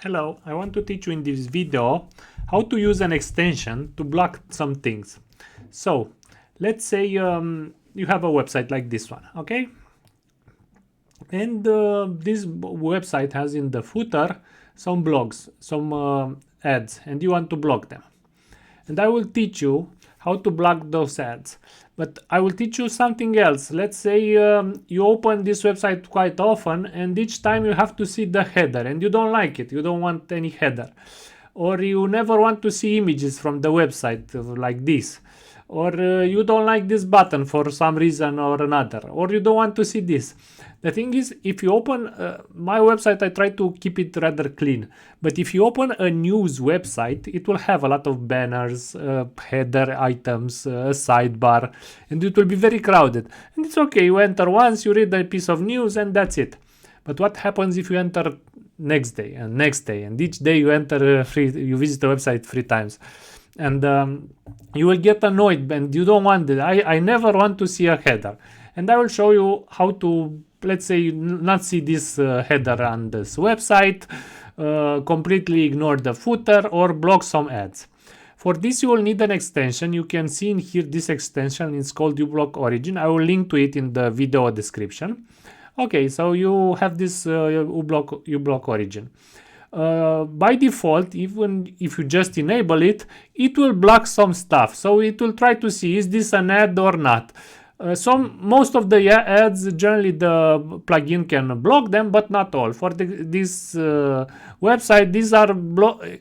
Hello, I want to teach you in this video how to use an extension to block some things. So let's say you have a website like this one, okay? And this website has in the footer some blogs, some ads, and you want to block them. And I will teach you how to block those ads. But I will teach you something else. Let's say you open this website quite often, and each time you have to see the header and you don't like it. You don't want any header. Or you never want to see images from the website like this. Or you don't like this button for some reason or another. Or you don't want to see this. The thing is, if you open my website, I try to keep it rather clean. But if you open a news website, it will have a lot of banners, header items, sidebar, and it will be very crowded. And it's okay, you enter once, you read a piece of news, and that's it. But what happens if you enter next day, and each day you enter you visit the website 3 times? And you will get annoyed, and you don't want it. I never want to see a header. And I will show you how to, let's say, not see this header on this website, completely ignore the footer, or block some ads. For this, you will need an extension. You can see in here this extension. It's called uBlock Origin. I will link to it in the video description. Okay, so you have this uBlock Origin. By default, even if you just enable it, it will block some stuff. So it will try to see, is this an ad or not? Most of the ads, generally the plugin can block them, but not all. For this website, these are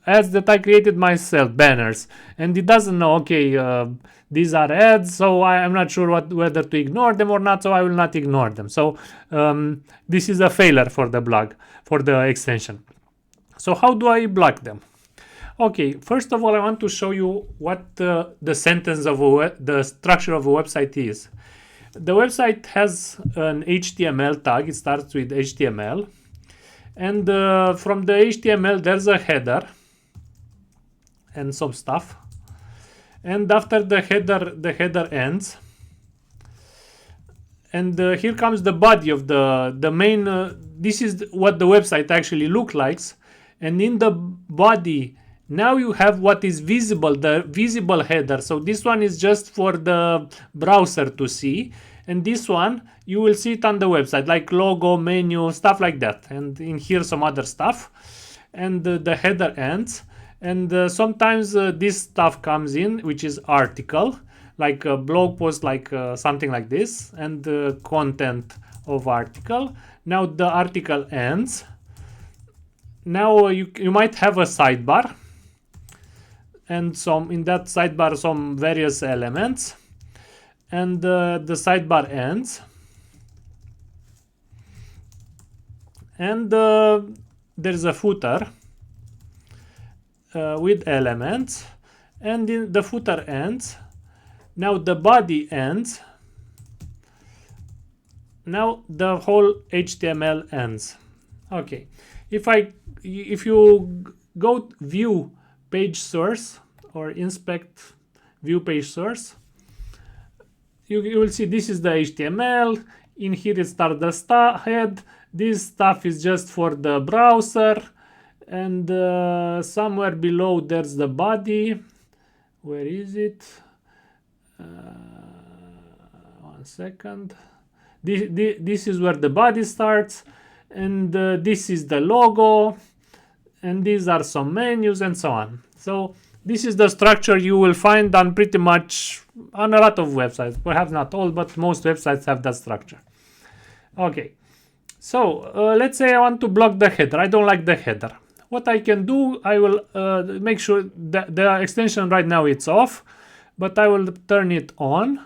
ads that I created myself, banners, and it doesn't know, okay, these are ads, so I'm not sure whether to ignore them or not, so I will not ignore them. So this is a failure for the extension. So how do I block them? Okay, first of all, I want to show you what the sentence of the structure of a website is. The website has an HTML tag. It starts with HTML. And from the HTML, there's a header and some stuff. And after the header ends. And here comes the body of the main. This is what the website actually looks like. And in the body, now you have what is visible, the visible header. So this one is just for the browser to see. And this one, you will see it on the website, like logo, menu, stuff like that. And in here, some other stuff. And the header ends. And sometimes this stuff comes in, which is article, like a blog post, like something like this. And the content of article. Now the article ends. Now you might have a sidebar. And in that sidebar some various elements, and the sidebar ends, and there's a footer with elements, and the footer ends. Now the body ends. Now the whole HTML ends. Okay, if you go view page source or inspect view page source, you will see this is the HTML. In here it starts the head. This stuff is just for the browser, and somewhere below there's the body. Where is it? One second. This is where the body starts, and this is the logo. And these are some menus and so on. So this is the structure you will find on pretty much on a lot of websites. Perhaps not all, but most websites have that structure. Okay, so let's say I want to block the header. I don't like the header. What I can do, I will make sure that the extension right now it's off, but I will turn it on,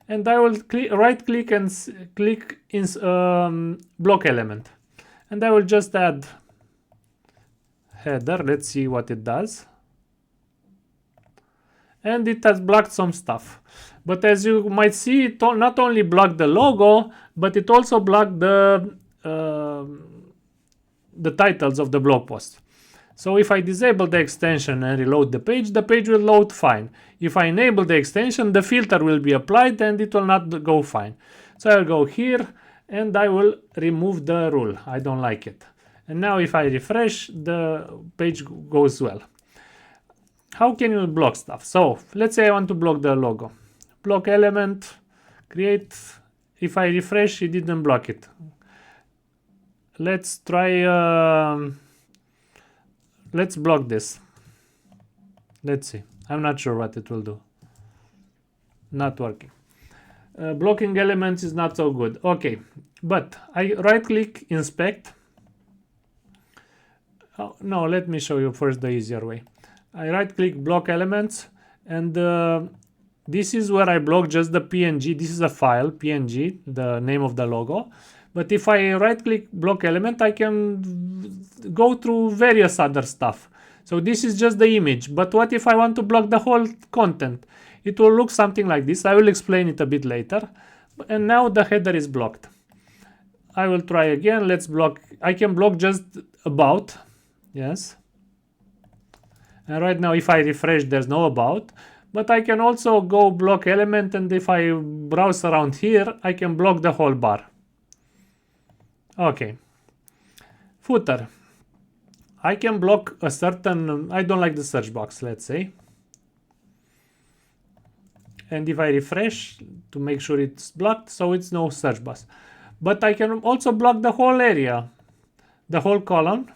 and I will right click and click in block element, and I will just add header. Let's see what it does. And it has blocked some stuff. But as you might see, it not only blocked the logo, but it also blocked the titles of the blog post. So if I disable the extension and reload the page will load fine. If I enable the extension, the filter will be applied and it will not go fine. So I'll go here and I will remove the rule. I don't like it. And now if I refresh, the page goes well. How can you block stuff? So let's say I want to block the logo. Block element, create. If I refresh, it didn't block it. Let's try, let's block this. Let's see. I'm not sure what it will do. Not working. Blocking elements is not so good. Okay, but I right click, inspect. Oh, no, let me show you first the easier way. I right click, block elements, and this is where I block just the PNG. This is a file, PNG, the name of the logo. But if I right click, block element, I can go through various other stuff. So this is just the image. But what if I want to block the whole content? It will look something like this. I will explain it a bit later. And now the header is blocked. I will try again. Let's block. I can block just about. Yes. And right now, if I refresh, there's no about. But I can also go block element. And if I browse around here, I can block the whole bar. Okay. Footer. I can block a certain, I don't like the search box, let's say. And if I refresh to make sure it's blocked, so it's no search box. But I can also block the whole area, the whole column.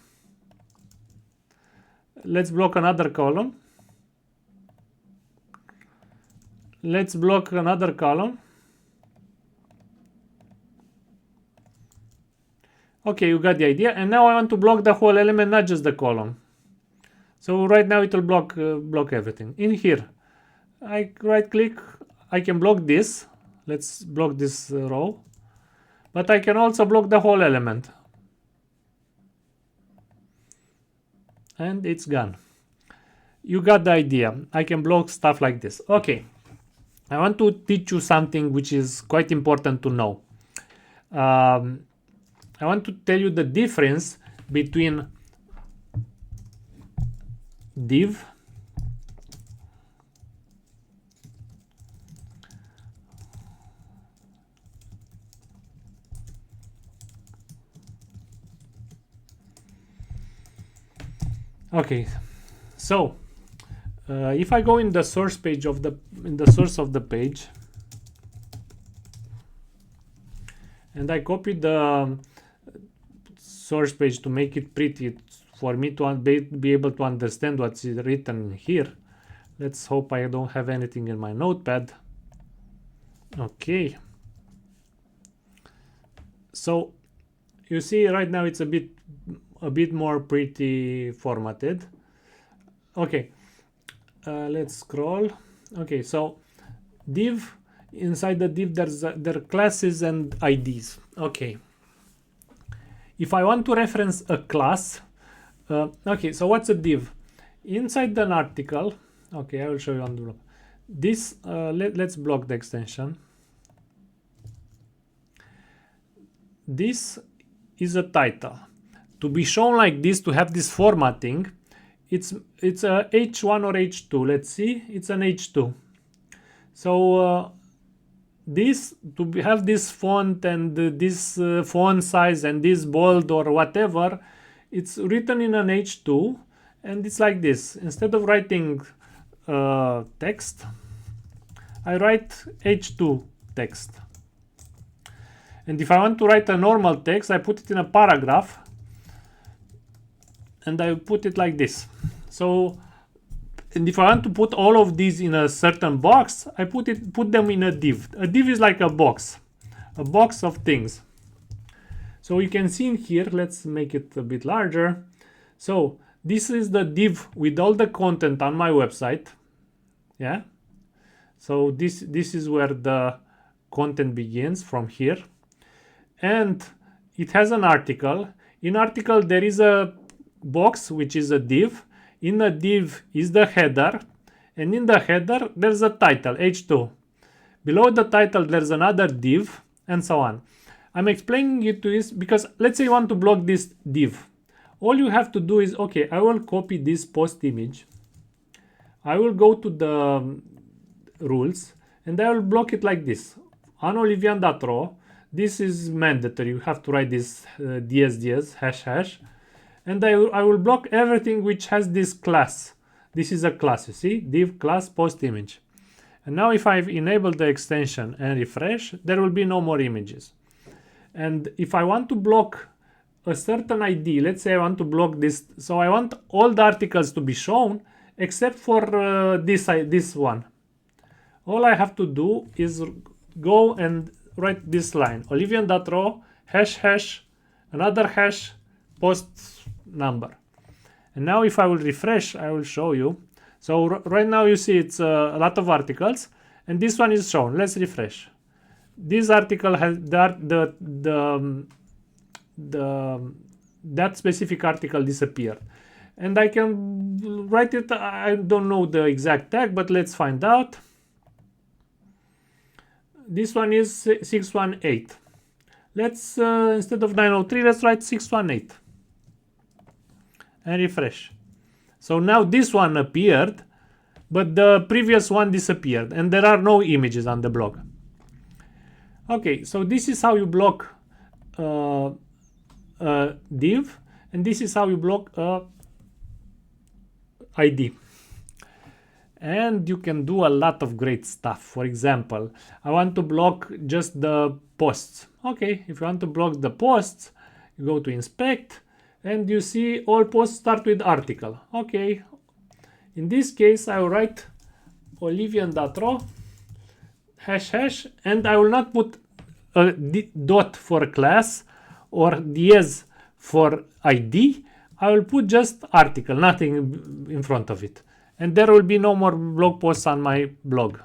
Let's block another column. Let's block another column. Okay, you got the idea. And now I want to block the whole element, not just the column. So right now it will block everything. In here, I right click, I can block this. Let's block this row. But I can also block the whole element. And it's gone. You got the idea. I can block stuff like this. Okay. I want to teach you something which is quite important to know. I want to tell you the difference between div okay, so if I go in the source page of the source of the page and I copy the source page to make it pretty for me to be able to understand what's written here. Let's hope I don't have anything in my notepad. Okay. So you see right now it's a bit more pretty formatted. Okay. Let's scroll. Okay, so div, inside the div there are classes and IDs. Okay. If I want to reference a class, okay, so what's a div? Inside an article, okay, I will show you on the block. This, let's block the extension. This is a title. To be shown like this, to have this formatting, it's a H1 or H2. Let's see, it's an H2. So this, to have this font and this font size and this bold or whatever, it's written in an H2 and it's like this. Instead of writing text, I write H2 text. And if I want to write a normal text, I put it in a paragraph and I put it like this. So, and if I want to put all of these in a certain box, I put them in a div. A div is like a box of things. So you can see in here, let's make it a bit larger. So this is the div with all the content on my website. Yeah. So this is where the content begins, from here. And it has an article. In article there is a box which is a div. In the div is the header, and in the header there's a title, H2. Below the title there's another div, and so on. I'm explaining it to this because let's say you want to block this div. All you have to do is, okay, I will copy this post image. I will go to the rules, and I will block it like this. Anolivian.ro. This is mandatory. You have to write this ds hash. and I will block everything which has this class. This is a class, you see, div class post image. And now if I've enabled the extension and refresh, there will be no more images. And if I want to block a certain ID, let's say I want to block this, so I want all the articles to be shown except for this one. All I have to do is go and write this line, olivian.row ## another hash post number. And now if I will refresh, I will show you. So right now you see it's a lot of articles, and this one is shown. Let's refresh. This article has that specific article disappeared, and I can write it. I don't know the exact tag, but let's find out. This one is 618. Let's instead of 903, let's write 618 and refresh. So now this one appeared, but the previous one disappeared, and there are no images on the blog. Okay, so this is how you block div, and this is how you block ID. And you can do a lot of great stuff. For example, I want to block just the posts. Okay, if you want to block the posts, you go to inspect, and you see all posts start with article. Okay, in this case I will write olivian.row ##, and I will not put a dot for class or diez for ID. I will put just article, nothing in front of it, and there will be no more blog posts on my blog.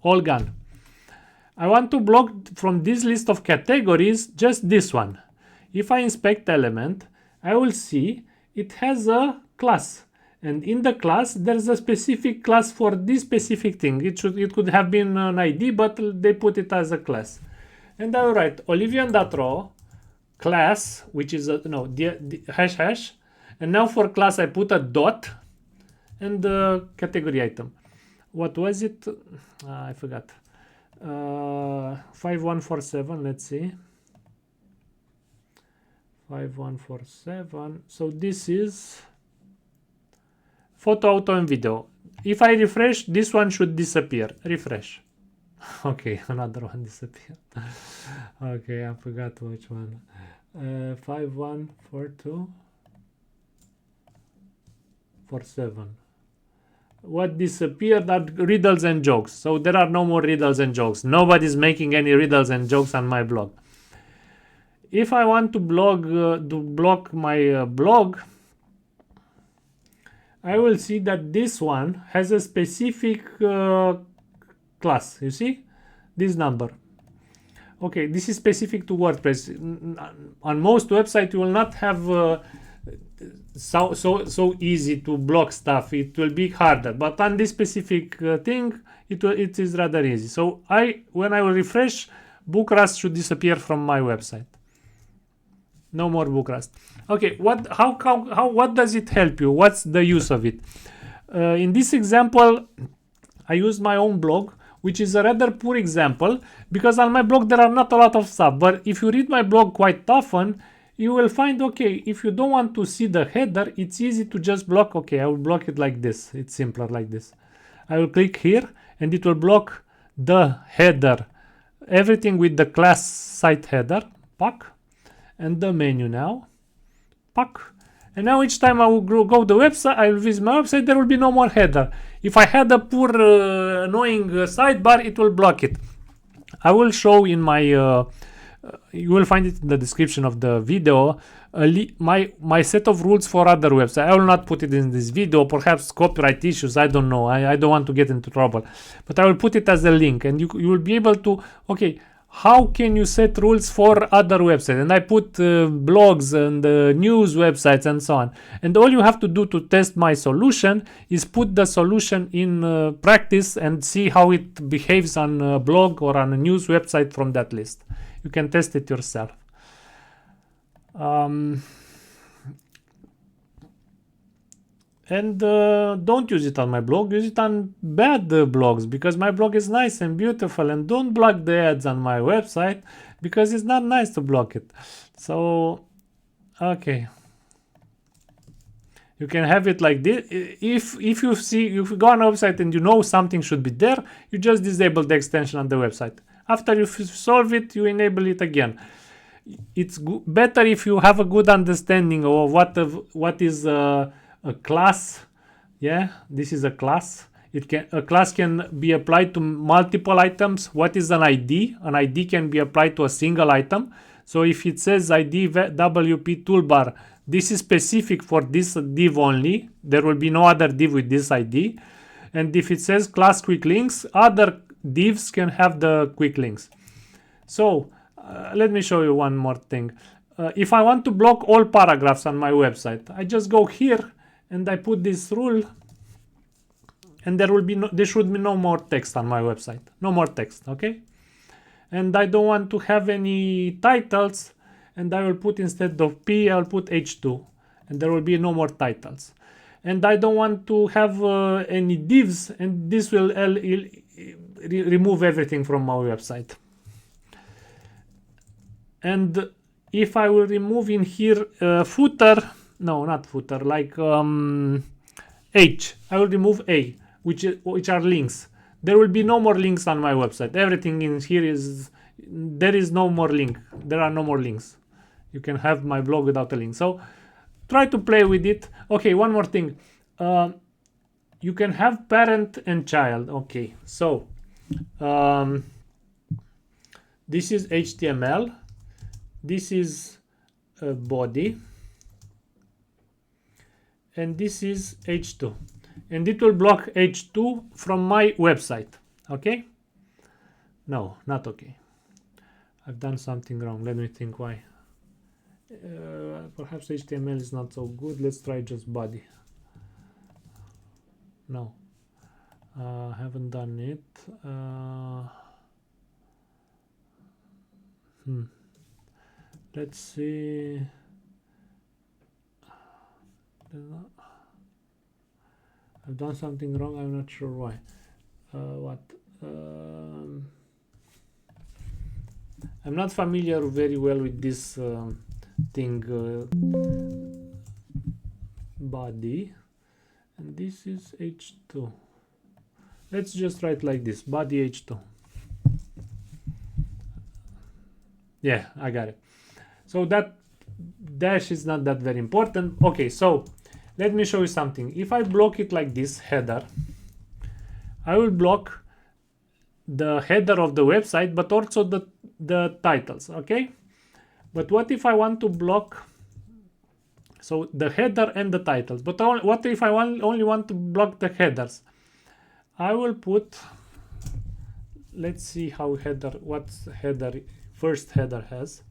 All gone. I want to block from this list of categories just this one. If I inspect element, I will see it has a class, and in the class there's a specific class for this specific thing. It could have been an ID, but they put it as a class. And I will write olivian.row class, which is ##, and now for class I put a dot and the category item. What was it? I forgot. 5147, let's see. 5147. So this is photo, auto, and video. If I refresh, this one should disappear. Refresh. Okay, another one disappeared. Okay, I forgot which one. 514247. What disappeared are riddles and jokes. So there are no more riddles and jokes. Nobody's making any riddles and jokes on my blog. If I want to block my blog, I will see that this one has a specific class. You see this number. Okay, this is specific to WordPress. On most websites, you will not have so easy to block stuff. It will be harder, but on this specific thing, it is rather easy. So when I will refresh, book rust should disappear from my website. No more book rust. Okay, what does it help you? What's the use of it? In this example, I used my own blog, which is a rather poor example because on my blog there are not a lot of stuff. But if you read my blog quite often, you will find, okay, if you don't want to see the header, it's easy to just block. Okay, I will block it like this. It's simpler like this. I will click here and it will block the header, everything with the class site header, pack, and the menu now, pack. And now each time I will go to the website, I will visit my website, there will be no more header. If I had a poor, annoying sidebar, it will block it. I will show in my, you will find it in the description of the video, my set of rules for other websites. I will not put it in this video, perhaps copyright issues, I don't know. I don't want to get into trouble. But I will put it as a link, and you will be able to, okay, how can you set rules for other websites? And I put blogs and news websites and so on. And all you have to do to test my solution is put the solution in practice and see how it behaves on a blog or on a news website from that list. You can test it yourself. And don't use it on my blog, use it on bad blogs, because my blog is nice and beautiful, and don't block the ads on my website because it's not nice to block it. So, okay, You can have it like this. If you go on a website and you know something should be there, you just disable the extension on the website. After you solve it, you enable it again. It's better if you have a good understanding of what is a class. Yeah, this is a class. A class can be applied to multiple items. What is an ID? An ID can be applied to a single item. So if it says ID WP toolbar, this is specific for this div only. There will be no other div with this ID. And if it says class quick links, other divs can have the quick links. So let me show you one more thing. If I want to block all paragraphs on my website, I just go here and I put this rule, and there should be no more text on my website. No more text, okay? And I don't want to have any titles, and I will put, instead of P, I'll put H2, and there will be no more titles. And I don't want to have any divs, and this will remove everything from my website. And if I will remove in here footer, no, not footer, like H, I will remove A, which are links. There will be no more links on my website. Everything in here there is no more link. There are no more links. You can have my blog without a link. So try to play with it. Okay, one more thing. You can have parent and child. Okay, so this is HTML. This is a body. And this is H2. And it will block H2 from my website. Okay? No, not okay. I've done something wrong. Let me think why. Perhaps HTML is not so good. Let's try just body. No, haven't done it. Let's see. I've done something wrong. I'm not sure why. What? I'm not familiar very well with this thing. Body, and this is H2. Let's just write like this: body H2. Yeah, I got it. So that dash is not that very important. Okay, so let me show you something. If I block it like this, header, I will block the header of the website, but also the titles, okay? But what if I want to block, so the header and the titles, but what if I only want to block the headers? I will put, let's see how header, what's header, first header has,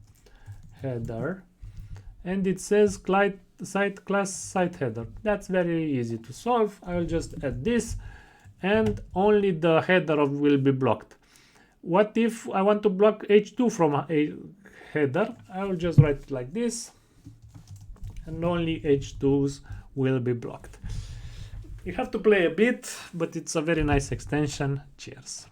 header, and it says site class site header. That's very easy to solve. I will just add this, and only the header will be blocked. What if I want to block H2 from a header? I will just write it like this, and only H2s will be blocked. You have to play a bit, but it's a very nice extension. Cheers.